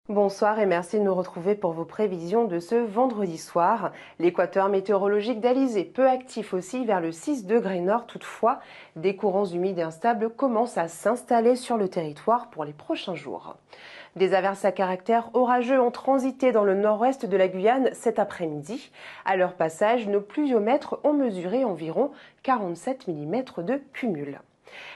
Bonsoir et merci de nous retrouver pour vos prévisions de ce vendredi soir. L'équateur météorologique d'Alizé, peu actif aussi vers le 6 degrés nord. Toutefois, des courants humides et instables commencent à s'installer sur le territoire pour les prochains jours. Des averses à caractère orageux ont transité dans le nord-ouest de la Guyane cet après-midi. À leur passage, nos pluviomètres ont mesuré environ 47 mm de cumul.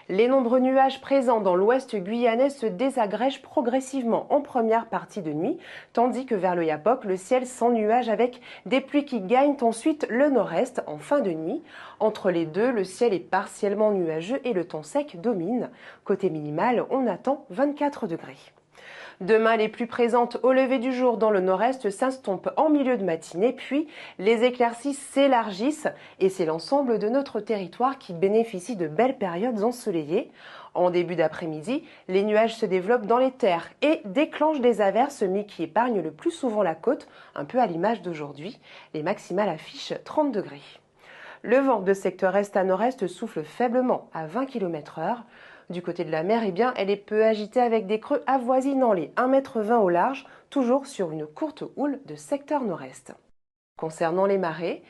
Les nombreux nuages présents dans l'ouest guyanais se désagrègent progressivement en première partie de nuit, tandis que vers le Yapok, le ciel sans nuages avec des pluies qui gagnent ensuite le nord-est en fin de nuit. Entre les deux, le ciel est partiellement nuageux et le temps sec domine. Côté minimal, on attend 24 degrés. Demain, les pluies présentes au lever du jour dans le nord-est s'estompent en milieu de matinée, puis les éclaircies s'élargissent et c'est l'ensemble de notre territoire qui bénéficie de belles périodes ensoleillées. En début d'après-midi, les nuages se développent dans les terres et déclenchent des averses, mais qui épargnent le plus souvent la côte, un peu à l'image d'aujourd'hui. Les maximales affichent 30 degrés. Le vent de secteur est à nord-est souffle faiblement à 20 km/h. Du côté de la mer, elle est peu agitée avec des creux avoisinant les 1,20 m au large, toujours sur une courte houle de secteur nord-est. Concernant les marées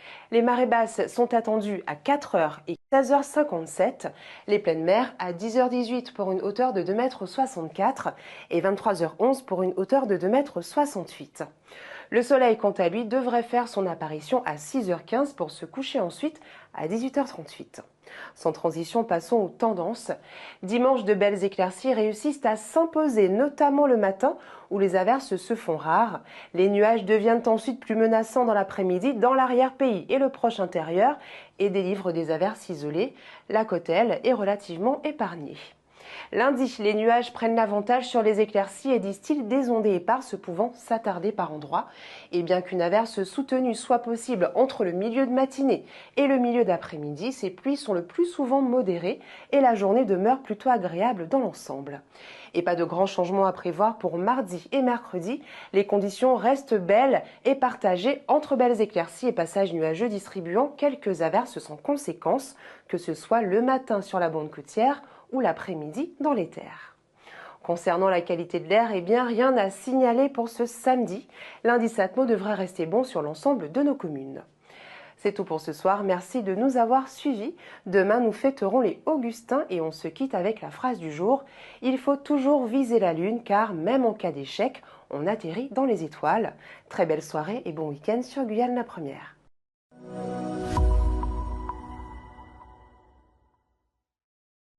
basses sont attendues à 4h et 16h57, les pleines mers à 10h18 pour une hauteur de 2,64 m et 23h11 pour une hauteur de 2,68 m. Le soleil, quant à lui, devrait faire son apparition à 6h15 pour se coucher ensuite à 18h38. Sans transition, passons aux tendances. Dimanche, de belles éclaircies réussissent à s'imposer, notamment le matin où les averses se font rares. Les nuages deviennent ensuite plus menaçants dans l'après-midi dans l'arrière-pays et le proche intérieur et délivrent des averses isolées. La côte, elle, est relativement épargnée. Lundi, les nuages prennent l'avantage sur les éclaircies et distillent des ondées éparses pouvant s'attarder par endroits. Et bien qu'une averse soutenue soit possible entre le milieu de matinée et le milieu d'après-midi, ces pluies sont le plus souvent modérées et la journée demeure plutôt agréable dans l'ensemble. Et pas de grands changements à prévoir pour mardi et mercredi. Les conditions restent belles et partagées entre belles éclaircies et passages nuageux distribuant quelques averses sans conséquence, que ce soit le matin sur la bande côtière ou l'après-midi dans les terres. Concernant la qualité de l'air, rien à signaler pour ce samedi. L'indice Atmo devrait rester bon sur l'ensemble de nos communes. C'est tout pour ce soir, merci de nous avoir suivis. Demain, nous fêterons les Augustins et on se quitte avec la phrase du jour. Il faut toujours viser la lune car même en cas d'échec, on atterrit dans les étoiles. Très belle soirée et bon week-end sur Guyane la Première.